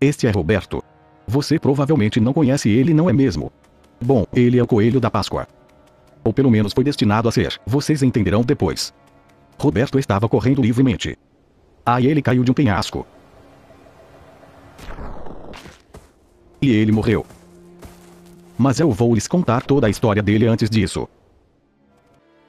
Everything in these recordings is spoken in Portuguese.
Este é Roberto. Você provavelmente não conhece ele, não é mesmo? Bom, ele é o coelho da Páscoa. Ou pelo menos foi destinado a ser, vocês entenderão depois. Roberto estava correndo livremente. Aí ele caiu de um penhasco. E ele morreu. Mas eu vou lhes contar toda a história dele antes disso.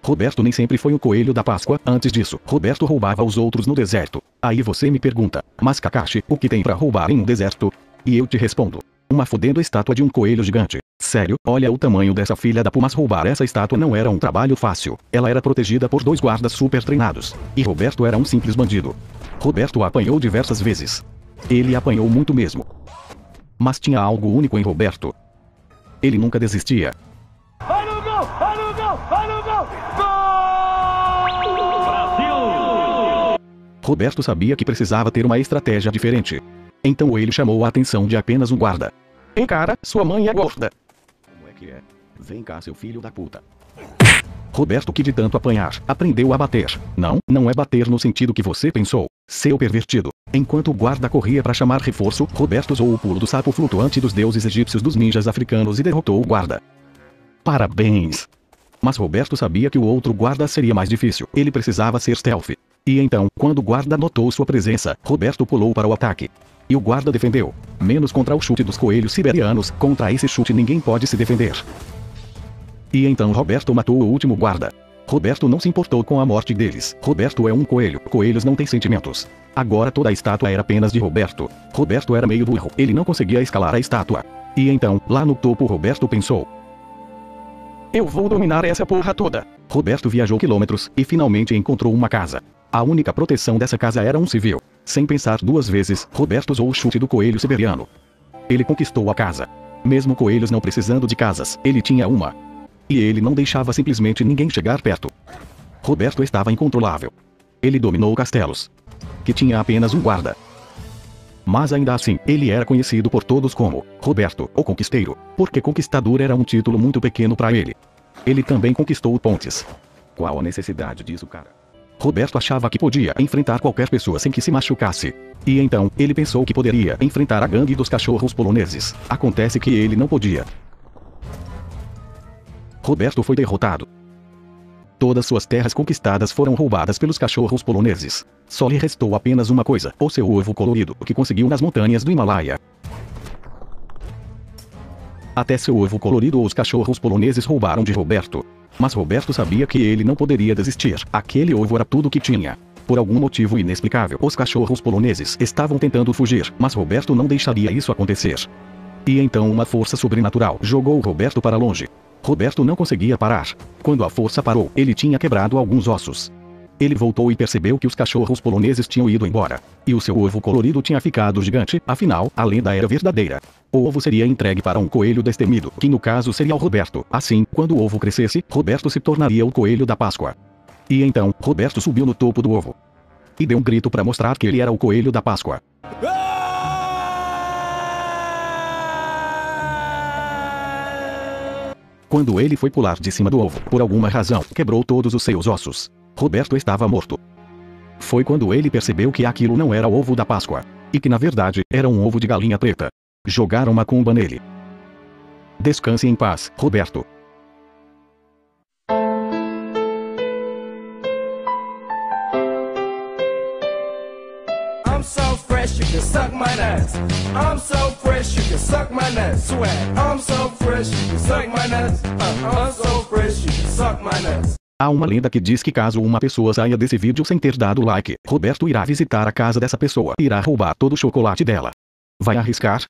Roberto nem sempre foi um coelho da Páscoa. Antes disso, Roberto roubava os outros no deserto. Aí você me pergunta, mas Kakashi, o que tem pra roubar em um deserto? E eu te respondo, uma fodendo estátua de um coelho gigante. Sério, olha o tamanho dessa filha da Mas roubar essa estátua não era um trabalho fácil. Ela era protegida por 2 guardas super treinados. E Roberto era um simples bandido. Roberto apanhou diversas vezes. Ele apanhou muito mesmo. Mas tinha algo único em Roberto. Ele nunca desistia. Olha o gol! Olha o gol! Olha o gol! Gol! Brasil! Roberto sabia que precisava ter uma estratégia diferente. Então ele chamou a atenção de apenas um guarda. Ei cara, sua mãe é gorda. Como é que é? Vem cá, seu filho da puta. Roberto, que de tanto apanhar, aprendeu a bater. Não é bater no sentido que você pensou, seu pervertido. Enquanto o guarda corria para chamar reforço, Roberto usou o pulo do sapo flutuante dos deuses egípcios dos ninjas africanos e derrotou o guarda. Parabéns! Mas Roberto sabia que o outro guarda seria mais difícil. Ele precisava ser stealth. E então, quando o guarda notou sua presença, Roberto pulou para o ataque. E o guarda defendeu. Menos contra o chute dos coelhos siberianos. Contra esse chute ninguém pode se defender. E então Roberto matou o último guarda. Roberto não se importou com a morte deles. Roberto é um coelho. Coelhos não têm sentimentos. Agora toda a estátua era apenas de Roberto. Roberto era meio burro. Ele não conseguia escalar a estátua. E então, lá no topo Roberto pensou: eu vou dominar essa porra toda. Roberto viajou quilômetros e finalmente encontrou uma casa. A única proteção dessa casa era um civil. Sem pensar 2 vezes, Roberto usou o chute do coelho siberiano. Ele conquistou a casa. Mesmo coelhos não precisando de casas, ele tinha uma. E ele não deixava simplesmente ninguém chegar perto. Roberto estava incontrolável. Ele dominou castelos. Que tinha apenas um guarda. Mas ainda assim, ele era conhecido por todos como Roberto, o Conquisteiro, porque conquistador era um título muito pequeno para ele. Ele também conquistou pontes. Qual a necessidade disso, cara? Roberto achava que podia enfrentar qualquer pessoa sem que se machucasse. E então, ele pensou que poderia enfrentar a gangue dos cachorros poloneses. Acontece que ele não podia. Roberto foi derrotado. Todas suas terras conquistadas foram roubadas pelos cachorros poloneses. Só lhe restou apenas uma coisa, o seu ovo colorido, que conseguiu nas montanhas do Himalaia. Até seu ovo colorido os cachorros poloneses roubaram de Roberto. Mas Roberto sabia que ele não poderia desistir. Aquele ovo era tudo que tinha. Por algum motivo inexplicável, os cachorros poloneses estavam tentando fugir, mas Roberto não deixaria isso acontecer. E então uma força sobrenatural jogou Roberto para longe. Roberto não conseguia parar. Quando a força parou, ele tinha quebrado alguns ossos. Ele voltou e percebeu que os cachorros poloneses tinham ido embora. E o seu ovo colorido tinha ficado gigante. Afinal, a lenda era verdadeira. O ovo seria entregue para um coelho destemido, que no caso seria o Roberto. Assim, quando o ovo crescesse, Roberto se tornaria o coelho da Páscoa. E então, Roberto subiu no topo do ovo. E deu um grito para mostrar que ele era o coelho da Páscoa. Quando ele foi pular de cima do ovo, por alguma razão, quebrou todos os seus ossos. Roberto estava morto. Foi quando ele percebeu que aquilo não era o ovo da Páscoa. E que na verdade, era um ovo de galinha preta. Jogaram macumba nele. Descanse em paz, Roberto. I'm so fresh you can suck my nuts. I'm so fresh you can suck my nuts. Swag. I'm so fresh you can suck my nuts. I'm so fresh you can suck my nuts. Há uma lenda que diz que caso uma pessoa saia desse vídeo sem ter dado like, Roberto irá visitar a casa dessa pessoa e irá roubar todo o chocolate dela. Vai arriscar?